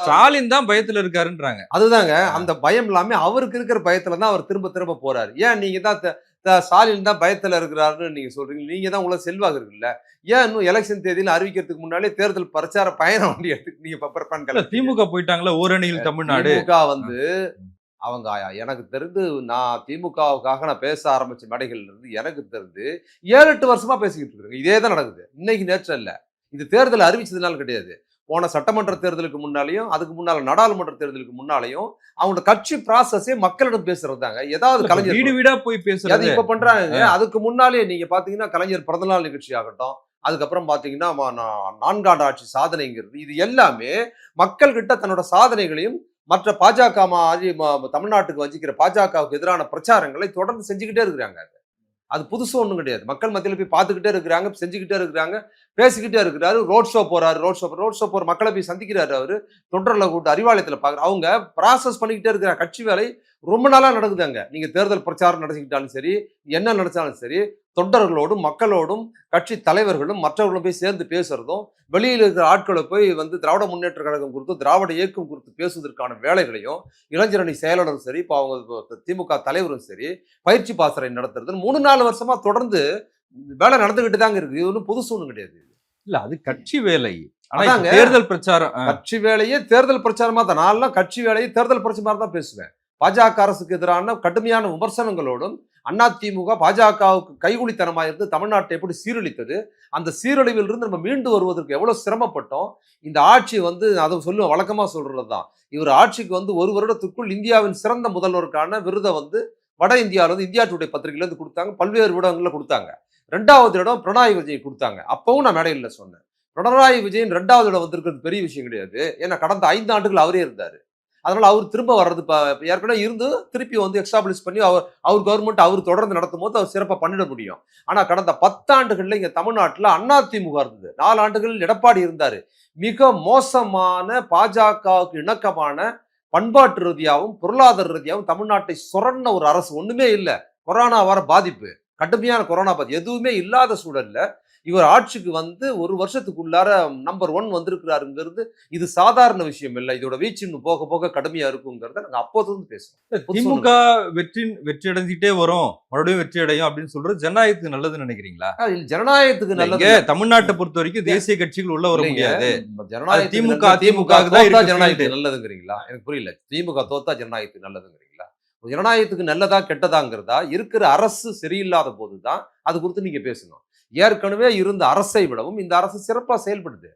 ஸ்டாலின் தான் பயத்துல இருக்காருன்றாங்க. அதுதாங்க அந்த பயம் இல்லாம அவருக்கு இருக்கிற பயத்துல தான் அவர் திரும்ப திரும்ப போறாரு. ஏன் நீங்க தான் ஸ்டாலின் தான் பயத்துல இருக்கிறாருன்னு நீங்க சொல்றீங்க. நீங்க தான் உள்ள செல்வாக்கு இருக்குல்ல. ஏன் இன்னும் எலெக்ஷன் தேதியில அறிவிக்கிறதுக்கு முன்னாலே தேர்தல் பிரச்சார பயண வண்டி எடுத்து நீங்க திமுக போயிட்டாங்களா ஓரணியில் தமிழ்நாடு. திமுக வந்து அவங்க எனக்கு தெரிந்து நான் திமுகவுக்காக நான் பேச ஆரம்பிச்ச மேடைகள்ல இருந்து எனக்கு தெரிந்து 7-8 வருஷமா பேசிக்கிட்டு இருக்காங்க. இதே தான் நடக்குது. இன்னைக்கு நேற்று இல்ல. இது தேர்தல் அறிவிச்சதுனால கிடையாது. போன சட்டமன்ற தேர்தலுக்கு முன்னாலேயும் அதுக்கு முன்னால நாடாளுமன்ற தேர்தலுக்கு முன்னாலேயும் அவங்களோட கட்சி ப்ராசஸே மக்களிடம் பேசுறது தாங்க. ஏதாவது கலைஞர் வீடு வீடா போய் பேசுறது இப்ப பண்றாங்க. அதுக்கு முன்னாலே நீங்க பாத்தீங்கன்னா கலைஞர் பிறந்தநாள் நிகழ்ச்சி ஆகட்டும், அதுக்கப்புறம் பாத்தீங்கன்னா 4 ஆட்சி சாதனைங்கிறது இது எல்லாமே மக்கள் கிட்ட தன்னோட சாதனைகளையும் மற்ற பாஜக தமிழ்நாட்டுக்கு வஞ்சிக்கிற பாஜகவுக்கு எதிரான பிரச்சாரங்களை தொடர்ந்து செஞ்சுக்கிட்டே இருக்கிறாங்க. அது புதுசு ஒன்றும் கிடையாது. மக்கள் மத்தியில் போய் பார்த்துக்கிட்டே இருக்கிறாங்க, செஞ்சுக்கிட்டே இருக்கிறாங்க, பேசிக்கிட்டே இருக்கிறாரு. ரோட் ஷோ போறாரு, ரோட் ஷோ போற மக்களை போய் சந்திக்கிறாரு. அவரு தொண்டர்களை கூட்டு அறிவாலயத்தில் பார்க்குற அவங்க ப்ராசஸ் பண்ணிக்கிட்டே இருக்கிறாங்க. கட்சி வேலை ரொம்ப நாளா நடக்குதுங்க. நீங்க தேர்தல் பிரச்சாரம் நடத்திக்கிட்டாலும் சரி, என்ன நடத்தாலும் சரி, தொண்டர்களோடும் மக்களோடும் கட்சி தலைவர்களும் மற்றவர்களும் போய் சேர்ந்து பேசுறதும், வெளியில் இருக்கிற ஆட்களை போய் திராவிட முன்னேற்ற கழகம் குறித்து திராவிட இயக்கம் குறித்து பேசுவதற்கான வேலைகளையும் இளைஞரணி செயலாளரும் சரி, இப்போ அவங்க திமுக தலைவரும் சரி, பயிற்சி பாசறை நடத்துறது 3-4 வருஷமா தொடர்ந்து வேலை நடந்துகிட்டு தாங்க இருக்கு. இது ஒன்றும் புதுசு ஒன்றும் கிடையாது. இல்ல அது கட்சி வேலை. ஆனா தேர்தல் பிரச்சாரம் கட்சி வேலையே தேர்தல் பிரச்சாரமா தான். நான்லாம் கட்சி வேலையை தேர்தல் பிரச்சாரமா தான் பேசுவேன். பாஜக அரசுக்கு எதிரான கடுமையான விமர்சனங்களோடும் அதிமுக பாஜகவுக்கு கைகுலித்தனமா இருந்து தமிழ்நாட்டை எப்படி சீரழித்தது, அந்த சீரழிவில் இருந்து நம்ம மீண்டு வருவதற்கு எவ்வளவு சிரமப்பட்டோம். இந்த ஆட்சி அதை சொல்லுவேன், வழக்கமா சொல்றதுதான். இவர் ஆட்சிக்கு 1 வருடத்திற்குள் இந்தியாவின் சிறந்த முதல்வருக்கான விருதை வட இந்தியாவில இந்தியா டுடே பத்திரிகையில இருந்து கொடுத்தாங்க, பல்வேறு ஊடகங்கள்ல கொடுத்தாங்க. 2வது இடம் பினராயி விஜய் கொடுத்தாங்க. அப்பவும் நான் மேடையில் சொன்னேன், பினராயி விஜயன் 2வது இடம் வந்திருக்கிறது பெரிய விஷயம் கிடையாது. ஏன்னா கடந்த 5 ஆண்டுகள் அவரே இருந்தாரு. அதனால அவர் திரும்ப வர்றது ஏற்கனவே இருந்து திருப்பி எக்ஸ்டாப்ளிஷ் பண்ணி அவர் கவர்மெண்ட் அவர் தொடர்ந்து நடத்தும் போது அவர் சிறப்பாக பண்ணிட முடியும். ஆனா கடந்த 10 ஆண்டுகள்ல இங்க தமிழ்நாட்டில் அதிமுக இருந்தது. 4 ஆண்டுகள் எடப்பாடி இருந்தாரு. மிக மோசமான பாஜகவுக்கு இணக்கமான பண்பாட்டு ரீதியாகவும் பொருளாதார ரீதியாகவும் தமிழ்நாட்டை சுரண்ட ஒரு அரசு ஒண்ணுமே இல்லை. கொரோனா வர பாதிப்பு, கடுமையான கொரோனா பாதிப்பு எதுவுமே இல்லாத சூழல்ல இவர் ஆட்சிக்கு 1 வருஷத்துக்குள்ளார நம்பர் 1 வந்திருக்கிறாருங்கிறது இது சாதாரண விஷயம் இல்லை. இதோட வீச்சு இன்னும் போக போக கடுமையா இருக்குங்கிறத நாங்க அப்போது பேசுவோம். திமுக வெற்றி அடைஞ்சிட்டே வரும், மறுபடியும் வெற்றி அடையும் அப்படின்னு சொல்றது ஜனநாயகத்துக்கு நல்லதுன்னு நினைக்கிறீங்களா? ஜனநாயகத்துக்கு நல்லது. தமிழ்நாட்டை பொறுத்த வரைக்கும் தேசிய கட்சிகள் உள்ள வர முடியாது. திமுக ஜனநாயகத்துக்கு நல்லதுங்கிறீங்களா? எனக்கு புரியல. திமுக தோத்தா ஜனநாயகத்துக்கு நல்லதுங்கிறீங்களா? ஜனநாயகத்துக்கு நல்லதா கெட்டதாங்கிறதா இருக்கிற அரசு சரியில்லாத போதுதான் அது குறித்து நீங்க பேசணும். ஏற்கனவே இருந்த அரசை விடவும் இந்த அரசு சிறப்பா செயல்படுது.